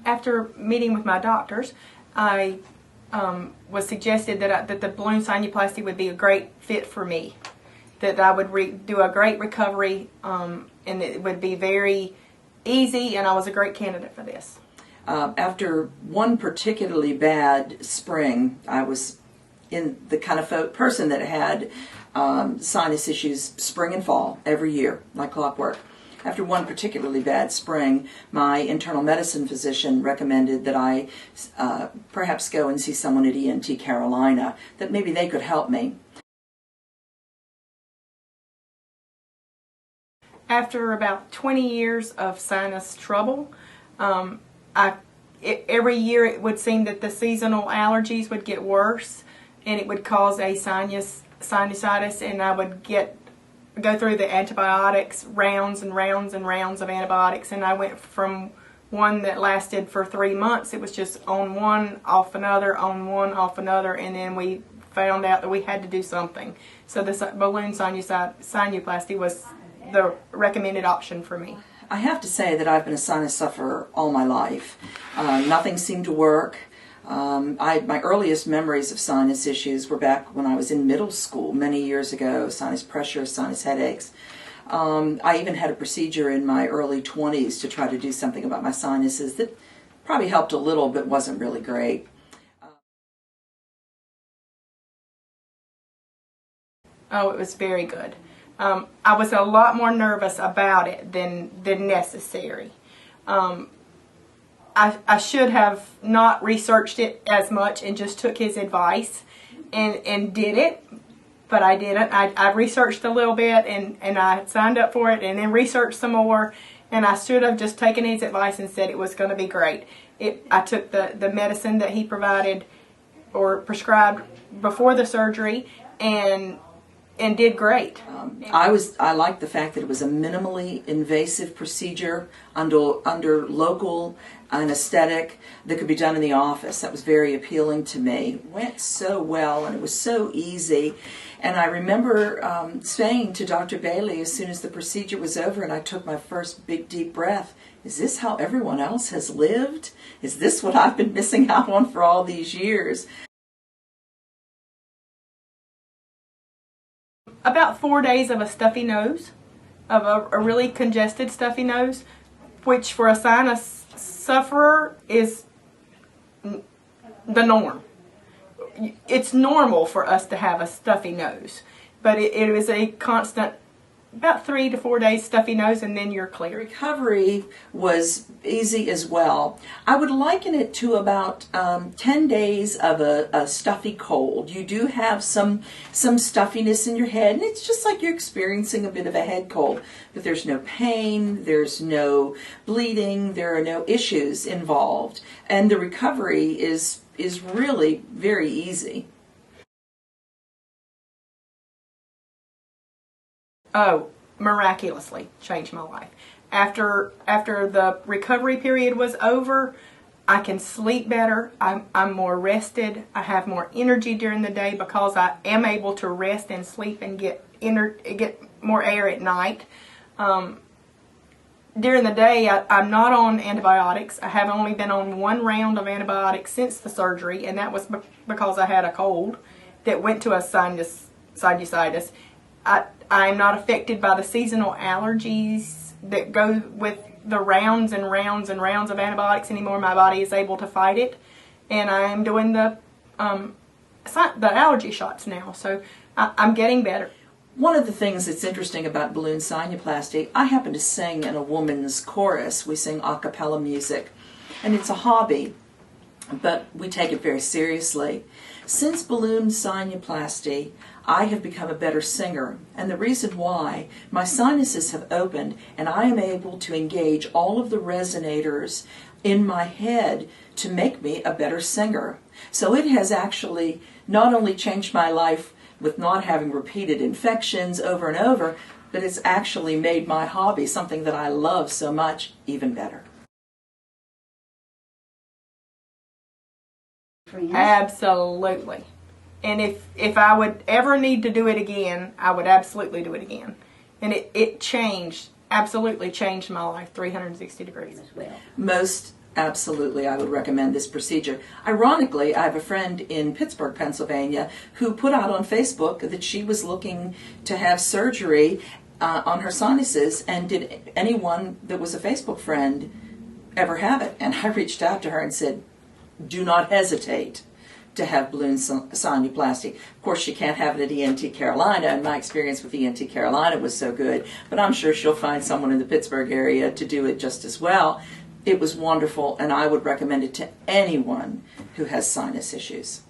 after meeting with my doctors, I was suggested that the balloon sinuplasty would be a great fit for me. That I would do a great recovery, and it would be very easy, and I was a great candidate for this. After one particularly bad spring, I was in the kind of person that had sinus issues spring and fall every year, like clockwork. After one particularly bad spring, my internal medicine physician recommended that I perhaps go and see someone at ENT Carolina, that maybe they could help me. After about 20 years of sinus trouble, every year it would seem that the seasonal allergies would get worse, and it would cause a sinusitis, and I would go through the antibiotics, rounds and rounds and rounds of antibiotics, and I went from one that lasted for 3 months. It was just on one, off another, on one, off another, and then we found out that we had to do something. So this balloon sinuplasty was the recommended option for me. I have to say that I've been a sinus sufferer all my life. Nothing seemed to work. My earliest memories of sinus issues were back when I was in middle school many years ago. Sinus pressure, sinus headaches. I even had a procedure in my early 20s to try to do something about my sinuses that probably helped a little but wasn't really great. Oh, it was very good. I was a lot more nervous about it than necessary. I should have not researched it as much and just took his advice and did it, but I didn't. I researched a little bit and I signed up for it and then researched some more, and I should have just taken his advice and said it was going to be great. I took the medicine that he provided or prescribed before the surgery and did great. I liked the fact that it was a minimally invasive procedure under local anesthetic that could be done in the office. That was very appealing to me. It went so well and it was so easy. And I remember saying to Dr. Bailey as soon as the procedure was over and I took my first big deep breath, is this how everyone else has lived? Is this what I've been missing out on for all these years? About 4 days of a stuffy nose, of a really congested stuffy nose, which for a sinus sufferer is the norm. It's normal for us to have a stuffy nose, but it was a constant, about 3 to 4 days stuffy nose, and then you're clear. Recovery was easy as well. I would liken it to about 10 days of a stuffy cold. You do have some stuffiness in your head, and it's just like you're experiencing a bit of a head cold. But there's no pain, there's no bleeding, there are no issues involved. And the recovery is really very easy. Oh, miraculously changed my life. After the recovery period was over, I can sleep better. I'm more rested. I have more energy during the day because I am able to rest and sleep and get more air at night. During the day, I'm not on antibiotics. I have only been on 1 round of antibiotics since the surgery, and that was because I had a cold that went to a sinusitis. I am not affected by the seasonal allergies that go with the rounds and rounds and rounds of antibiotics anymore. My body is able to fight it, and I am doing the allergy shots now, so I'm getting better. One of the things that's interesting about balloon sinuplasty, I happen to sing in a woman's chorus. We sing a cappella music, and it's a hobby, but we take it very seriously. Since balloon sinuplasty, I have become a better singer, and the reason why, my sinuses have opened and I am able to engage all of the resonators in my head to make me a better singer. So it has actually not only changed my life with not having repeated infections over and over, but it's actually made my hobby, something that I love so much, even better. Absolutely. And if I would ever need to do it again, I would absolutely do it again. And it absolutely changed my life 360 degrees. Most Absolutely, I would recommend this procedure. Ironically, I have a friend in Pittsburgh, Pennsylvania, who put out on Facebook that she was looking to have surgery on her sinuses, and did anyone that was a Facebook friend ever have it? And I reached out to her and said, do not hesitate to have balloon sinuplasty. Of course, she can't have it at ENT Carolina, and my experience with ENT Carolina was so good, but I'm sure she'll find someone in the Pittsburgh area to do it just as well. It was wonderful, and I would recommend it to anyone who has sinus issues.